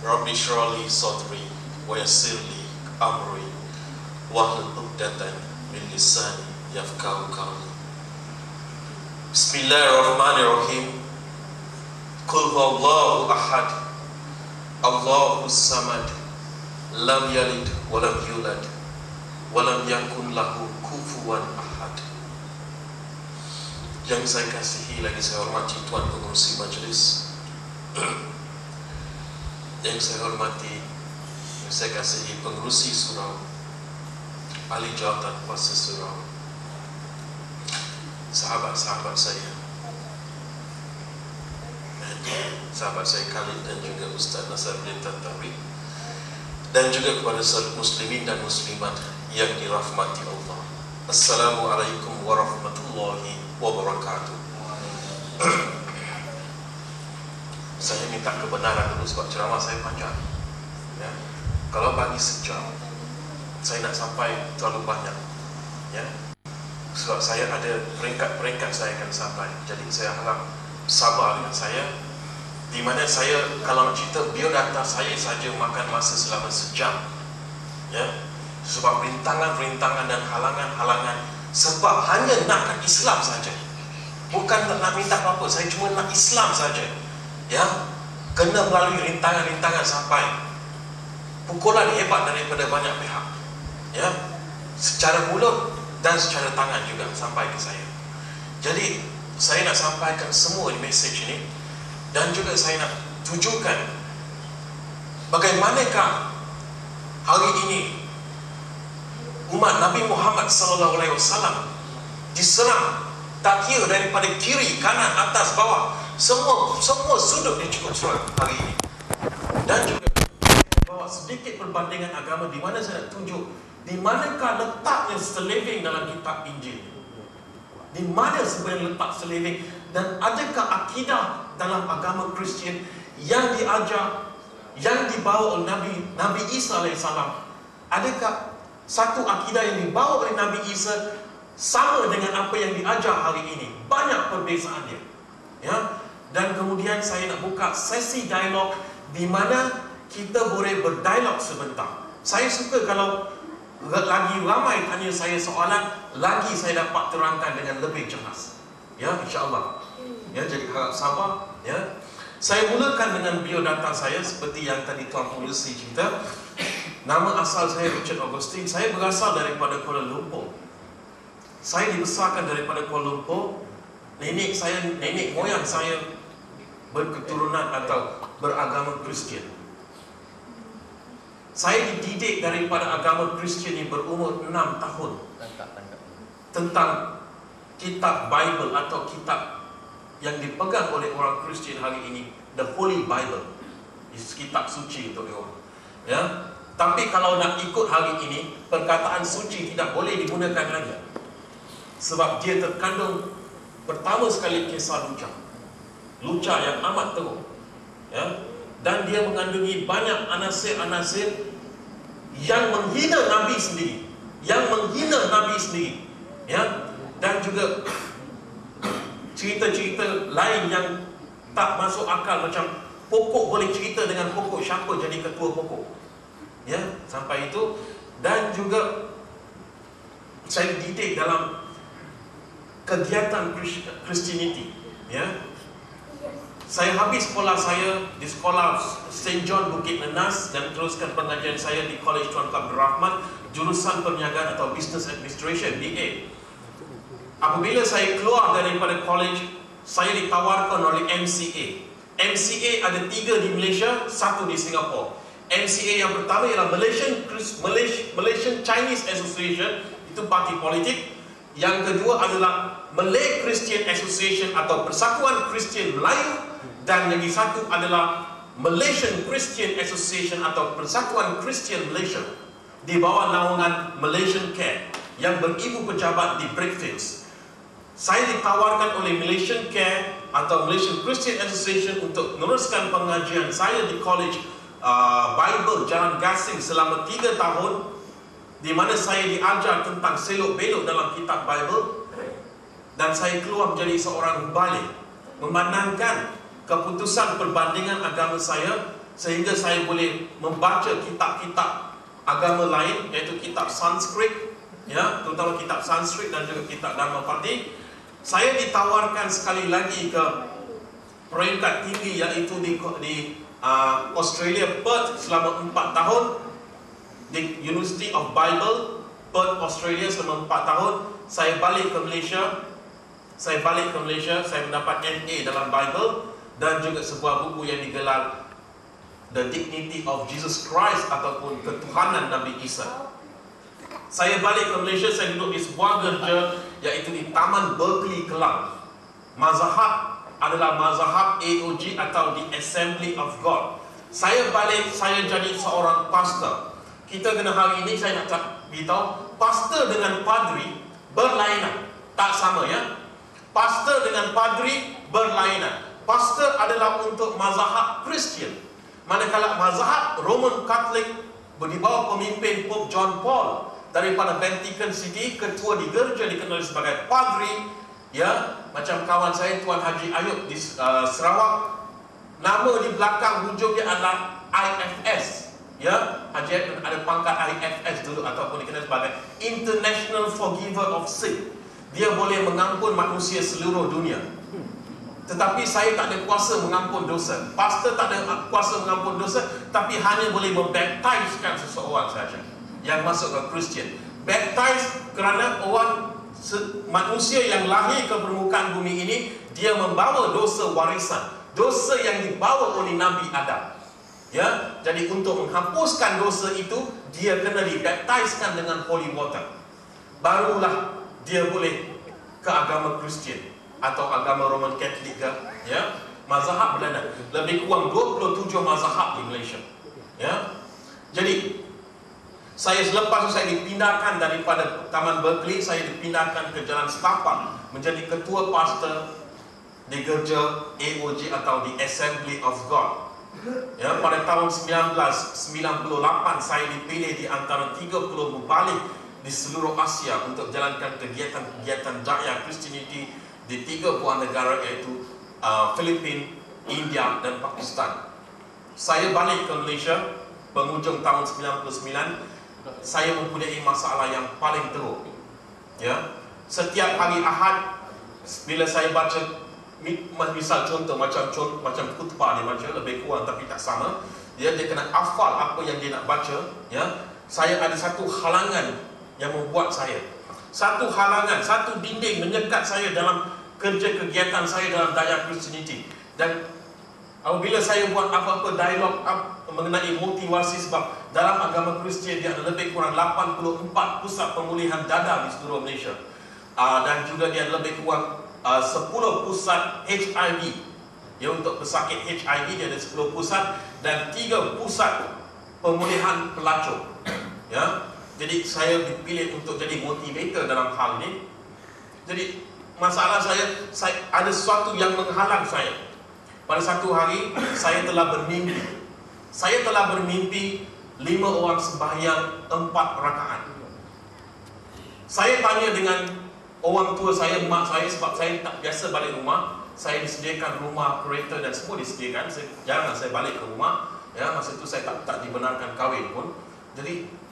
Rabbi shrah li sadri wa yassir li amri wahlul 'uqdatan min lisani yafqahu qawli. Bismillahirrahmanirrahim. Qul huwallahu ahad, Allahus samad, lam yalid wa lam yulad wa lam yakun lahu kufuwan ahad. Yang saya kasihi lagi saya hormati Tuan Pengerusi Majlis, yang saya hormati, yang saya kasihi Pengerusi Surau, Ahli Jawatan Kuasa Surau, sahabat-sahabat saya, sahabat saya Khalid dan juga Ustaz Nasruddin Tantawi, dan juga kepada seluruh muslimin dan muslimat yang dirahmati Allah. Assalamualaikum warahmatullahi wabarakatuh. Saya minta kebenaran dulu sebab ceramah saya panjang, ya. Kalau bagi sejam, saya nak sampai terlalu banyak, ya. Sebab saya ada peringkat-peringkat saya akan sampai. Jadi saya harap sabar dengan saya. Di mana saya kalau nak cerita biodata saya saja makan masa selama sejam, ya. Sebab rintangan-rintangan dan halangan-halangan, sebab hanya nakkan Islam saja. Bukan nak minta apa-apa, saya cuma nak Islam saja, ya. Kena melalui rintangan-rintangan sampai pukulan hebat daripada banyak pihak, ya. Secara mulut dan secara tangan juga sampai ke saya. Jadi saya nak sampaikan semua message ini, dan juga saya nak tunjukkan bagaimanakah hari ini umat Nabi Muhammad SAW diserang, tak kira daripada kiri, kanan, atas, bawah, semua sudut dia cukup serang hari ini. Dan juga bawa sedikit perbandingan agama di mana saya nak tunjuk di manakah letaknya seliving dalam kitab Injil, di mana sebenarnya letak seliving, dan adakah akidah dalam agama Kristian yang diajar, yang dibawa oleh Nabi Isa AS, adakah satu akidah yang dibawa oleh Nabi Isa sama dengan apa yang diajar hari ini? Banyak perbezaan dia, ya. Dan kemudian saya nak buka sesi dialog di mana kita boleh berdialog sebentar. Saya suka kalau lagi ramai tanya saya soalan, lagi saya dapat terangkan dengan lebih jelas, ya, insya-Allah. Ya, jadi harap sabar, ya. Saya mulakan dengan biodata saya seperti yang tadi Tuan Pengerusi cerita. Nama asal saya Richard Augustine. Saya berasal daripada Kuala Lumpur. Saya dibesarkan daripada Kuala Lumpur. Nenek moyang saya berketurunan atau beragama Kristian. Saya dididik daripada agama Kristian ini berumur 6 tahun tentang kitab Bible atau kitab yang dipegang oleh orang Kristian hari ini, the Holy Bible, kitab suci untuk dia orang, ya. Tapi kalau nak ikut hari ini, perkataan suci tidak boleh digunakan lagi, sebab dia terkandung pertama sekali kisah Luca yang amat teruk, ya. Dan dia mengandungi banyak anasir-anasir yang menghina Nabi sendiri, ya. Dan juga cerita-cerita lain yang tak masuk akal, macam pokok boleh cerita dengan pokok, siapa jadi ketua pokok, ya, sampai itu. Dan juga saya dididik dalam kegiatan Christianity, ya. Saya habis sekolah saya di sekolah St. John Bukit Nenas dan teruskan pengajian saya di College Tuan Abdul Rahman, jurusan perniagaan atau Business Administration, BA. Apabila saya keluar daripada college, saya ditawarkan oleh MCA. MCA ada 3 di Malaysia, 1 di Singapura. MCA yang pertama ialah Malaysian Chinese Association, itu parti politik. Yang kedua adalah Malay Christian Association atau Persatuan Kristian Melayu, dan lagi satu adalah Malaysian Christian Association atau Persatuan Kristian Malaysia di bawah naungan Malaysian Care yang beribu pejabat di Brickfields. Saya ditawarkan oleh Malaysian Care atau Malaysian Christian Association untuk meneruskan pengajian saya di College Bible Jalan Gasing selama 3 tahun, di mana saya diajar tentang selok-belok dalam kitab Bible, dan saya keluar menjadi seorang balik, memandangkan keputusan perbandingan agama saya sehingga saya boleh membaca kitab-kitab agama lain, iaitu kitab Sanskrit, ya, terutama kitab Sanskrit dan juga kitab Dharmapati. Saya ditawarkan sekali lagi ke peringkat tinggi, iaitu di Australia, Perth, selama 4 tahun, di University of Bible Perth, Australia, selama 4 tahun. Saya balik ke Malaysia, saya mendapat MA dalam Bible dan juga sebuah buku yang digelar The Dignity of Jesus Christ, ataupun Ketuhanan Nabi Isa. Saya balik ke Malaysia, saya duduk di sebuah gereja, iaitu di Taman Berkeley, Kelang. Mazhab adalah mazhab AOG atau The Assembly of God. Saya balik, saya jadi seorang pastor. Kita kena hari ini, saya nak beritahu, pastor dengan padri berlainan, tak sama, ya. Pastor dengan padri berlainan. Pastor adalah untuk mazhab Kristian, manakala mazhab Roman Katolik di bawah pemimpin Pope John Paul daripada Vatican City, ketua di gereja dikenali sebagai padri, ya. Macam kawan saya Tuan Haji Ayub di Sarawak, nama di belakang hujung dia adalah IFS, ya. Haji Ayub ada pangkat IFS dulu, ataupun dikenali sebagai International Forgiver of Sin. Dia boleh mengampun manusia seluruh dunia. Tetapi saya tak ada kuasa mengampun dosa. Pastor tak ada kuasa mengampun dosa, tapi hanya boleh membaptiskan seseorang saja yang masuk ke Kristian. Baptize kerana orang manusia yang lahir ke permukaan bumi ini, dia membawa dosa warisan, dosa yang dibawa oleh Nabi Adam, ya. Jadi untuk menghapuskan dosa itu, dia kena dibaptizekan dengan holy water, barulah dia boleh ke agama Kristian atau agama Roman Katolik ke, ya. Mazhab berlainan, lebih kurang 27 mazhab di Malaysia, ya. Jadi selepas saya dipindahkan daripada Taman Berkeley, saya dipindahkan ke Jalan Setapak menjadi ketua pastor di gereja AOG atau The Assembly of God. Ya, pada tahun 1998 saya dipilih di antara 30 mubalik di seluruh Asia untuk jalankan kegiatan-kegiatan dakwah Christianity di 3 buah negara, iaitu Filipina, India dan Pakistan. Saya balik ke Malaysia penghujung tahun 99. Saya mempunyai masalah yang paling teruk, ya. Setiap hari Ahad bila saya baca, misal contoh macam khutbah dia baca lebih kurang tapi tak sama, dia kena hafal apa yang dia nak baca, ya. Saya ada satu halangan yang membuat saya, satu dinding menyekat saya dalam kerja kegiatan saya dalam dakwah Christianity. Dan apabila saya buat apa-apa dialog mengenai motivasi, sebab dalam agama Kristian dia ada lebih kurang 84 pusat pemulihan dada di seluruh Malaysia, dan juga dia ada lebih kurang 10 pusat HIV, ya, untuk pesakit HIV dia ada 10 pusat dan 3 pusat pemulihan pelacur, ya. Jadi saya dipilih untuk jadi motivator dalam hal ini. Jadi masalah saya ada sesuatu yang menghalang saya. Pada satu hari saya telah bermimpi 5 orang sembahyang 4 rakaat. Saya tanya dengan orang tua saya, mak saya, sebab saya tak biasa balik rumah. Saya disediakan rumah, kereta dan semua disediakan. Jarang saya balik ke rumah, ya. Masa itu saya tak dibenarkan kahwin pun. Jadi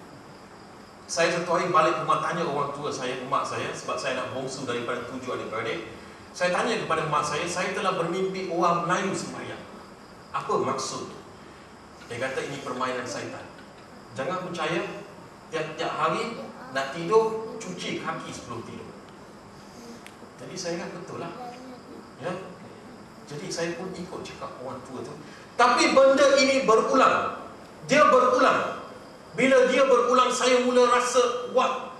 saya satu hari balik rumah, tanya orang tua saya, mak saya, sebab saya nak bongsu daripada 7 adik-beradik. Saya tanya kepada mak saya telah bermimpi orang Melayu sembahyang. Apa maksud? Dia kata ini permainan syaitan. Jangan percaya, tiap-tiap hari nak tidur, cuci kaki sebelum tidur. Jadi saya ingat betul lah, ya. Jadi saya pun ikut cakap orang tua tu. Tapi benda ini berulang. Dia berulang. Bila dia berulang, saya mula rasa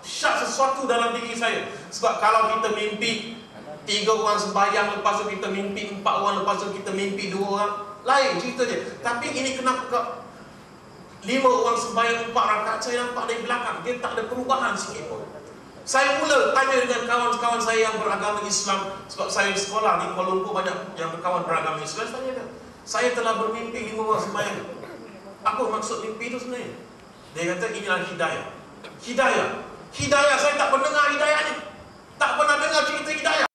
syak sesuatu dalam diri saya. Sebab kalau kita mimpi 3 orang sembahyang, lepas tu kita mimpi 4 orang, lepas tu kita mimpi 2 orang, lain cerita dia. Tapi ini kenapa 5 orang sembahyang 4 rakaat, saya nampak dari belakang dia tak ada perubahan sikit pun. Saya mula tanya dengan kawan-kawan saya yang beragama Islam, sebab saya sekolah di Kuala Lumpur banyak yang berkawan beragama Islam. Saya tanya dia, saya telah bermimpi 5 orang sembahyang, apa maksud mimpi itu sebenarnya? Dia kata inilah hidayah. Hidayah saya tak pernah dengar hidayah ni, tak pernah dengar cerita hidayah.